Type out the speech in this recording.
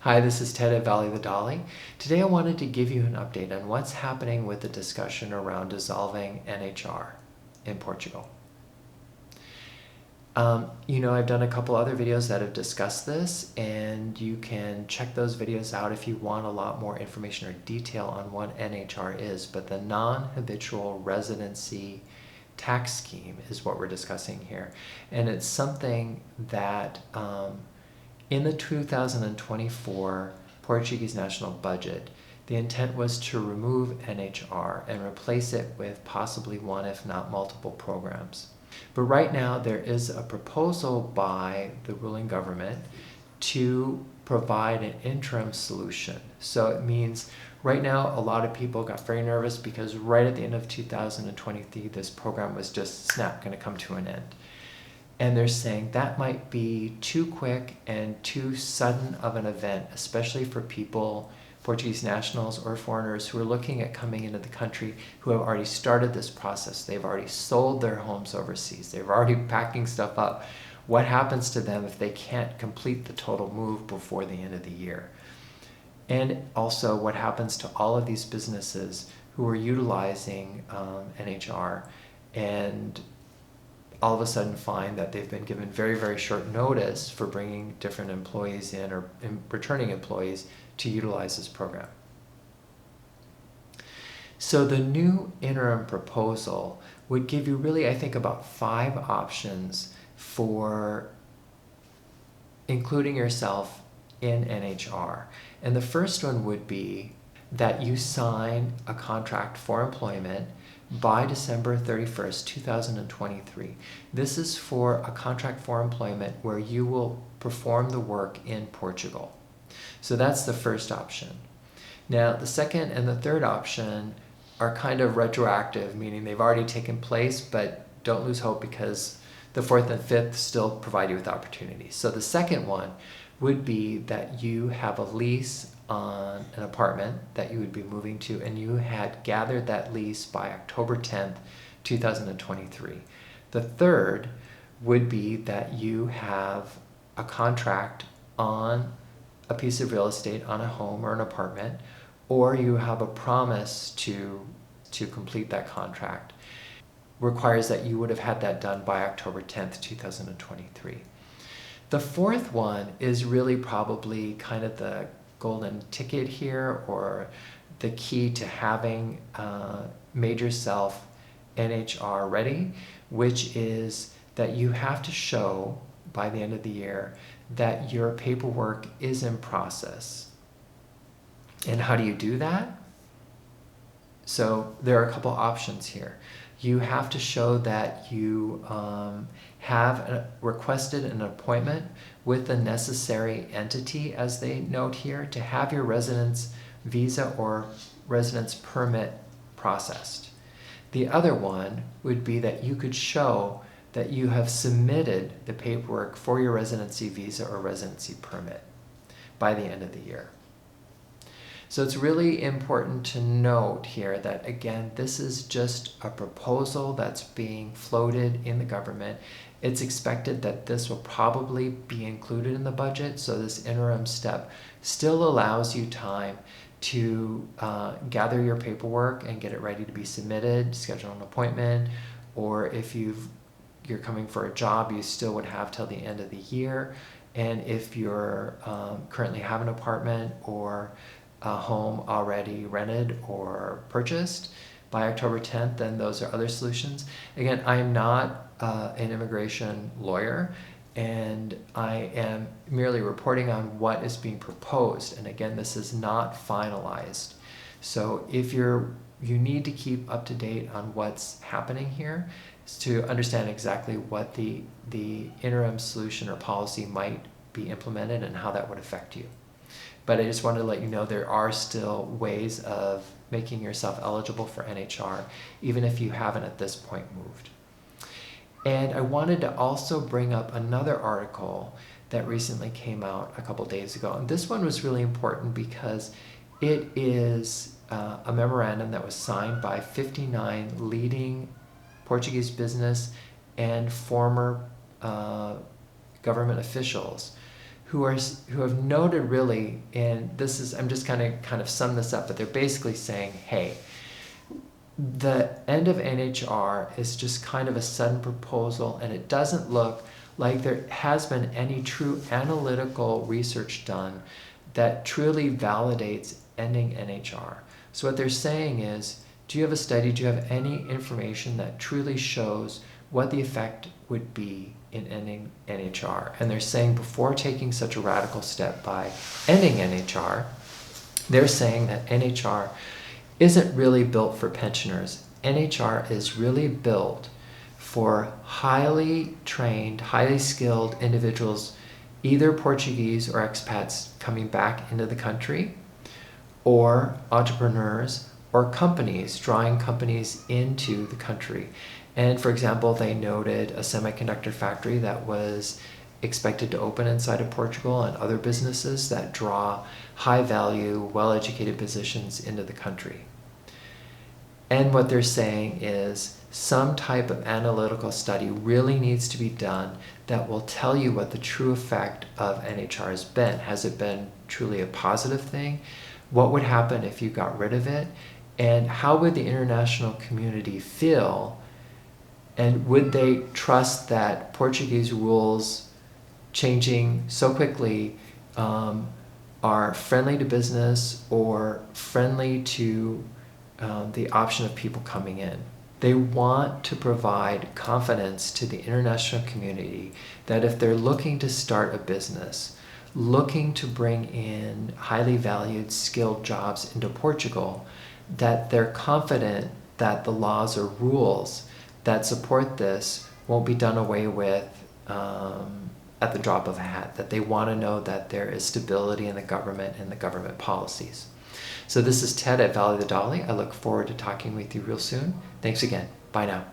Hi, this is Ted at Valley the Dolly. Today I wanted to give you an update on what's happening with the discussion around dissolving NHR in Portugal. I've done a couple other videos that have discussed this, and you can check those videos out if you want a lot more information or detail on what NHR is, but the non-habitual residency tax scheme is what we're discussing here. And it's something that in the 2024 Portuguese national budget, the intent was to remove NHR and replace it with possibly one, if not multiple programs. But right now there is a proposal by the ruling government to provide an interim solution. So it means right now a lot of people got very nervous because right at the end of 2023 this program was just going to come to an end. And they're saying that might be too quick and too sudden of an event, especially for people, Portuguese nationals or foreigners who are looking at coming into the country who have already started this process. They've already sold their homes overseas. They're already packing stuff up. What happens to them if they can't complete the total move before the end of the year? And also what happens to all of these businesses who are utilizing NHR and all of a sudden find that they've been given very, very short notice for bringing different employees in or returning employees to utilize this program. So the new interim proposal would give you really, I think, about 5 options for including yourself in NHR. And the first one would be that you sign a contract for employment by December 31st, 2023. This is for a contract for employment where you will perform the work in Portugal. So that's the first option. Now, the second and the third option are kind of retroactive, meaning they've already taken place, but don't lose hope because the fourth and fifth still provide you with opportunities. So the second one would be that you have a lease on an apartment that you would be moving to, and you had gathered that lease by October 10th, 2023. The third would be that you have a contract on a piece of real estate, on a home or an apartment, or you have a promise to complete that contract. Requires that you would have had that done by October 10th, 2023. The fourth one is really probably kind of the golden ticket here, or the key to having made yourself NHR ready, which is that you have to show by the end of the year that your paperwork is in process. And how do you do that? So there are a couple options here. You have to show that you have requested an appointment with the necessary entity, as they note here, to have your residence visa or residence permit processed. The other one would be that you could show that you have submitted the paperwork for your residency visa or residency permit by the end of the year. So it's really important to note here that, again, this is just a proposal that's being floated in the government. It's expected that this will probably be included in the budget, so this interim step still allows you time to gather your paperwork and get it ready to be submitted, schedule an appointment, or if you're coming for a job, you still would have till the end of the year. And if you're currently have an apartment or a home already rented or purchased by October 10th, then those are other solutions. Again, I am not an immigration lawyer, and I am merely reporting on what is being proposed. And again, this is not finalized. So if you need to keep up to date on what's happening here to understand exactly what the interim solution or policy might be implemented and how that would affect you. But I just wanted to let you know there are still ways of making yourself eligible for NHR, even if you haven't at this point moved. And I wanted to also bring up another article that recently came out a couple days ago. And this one was really important because it is a memorandum that was signed by 59 leading Portuguese business and former government officials who have noted really, and this is, I'm just kind of sum this up, but they're basically saying, hey, the end of NHR is just kind of a sudden proposal, and it doesn't look like there has been any true analytical research done that truly validates ending NHR. So what they're saying is, do you have a study, do you have any information that truly shows what the effect would be in ending NHR? And they're saying before taking such a radical step by ending NHR, they're saying that NHR isn't really built for pensioners. NHR is really built for highly trained, highly skilled individuals, either Portuguese or expats coming back into the country, or entrepreneurs or companies, drawing companies into the country. And for example, they noted a semiconductor factory that was expected to open inside of Portugal, and other businesses that draw high value, well-educated physicians into the country. And what they're saying is some type of analytical study really needs to be done that will tell you what the true effect of NHR has been. Has it been truly a positive thing? What would happen if you got rid of it? And how would the international community feel? And would they trust that Portuguese rules changing so quickly are friendly to business or friendly to the option of people coming in? They want to provide confidence to the international community that if they're looking to start a business, looking to bring in highly valued, skilled jobs into Portugal, that they're confident that the laws or rules that support this won't be done away with at the drop of a hat, that they want to know that there is stability in the government and the government policies. So this is Ted at Valley of the Dolly. I look forward to talking with you real soon. Thanks again. Bye now.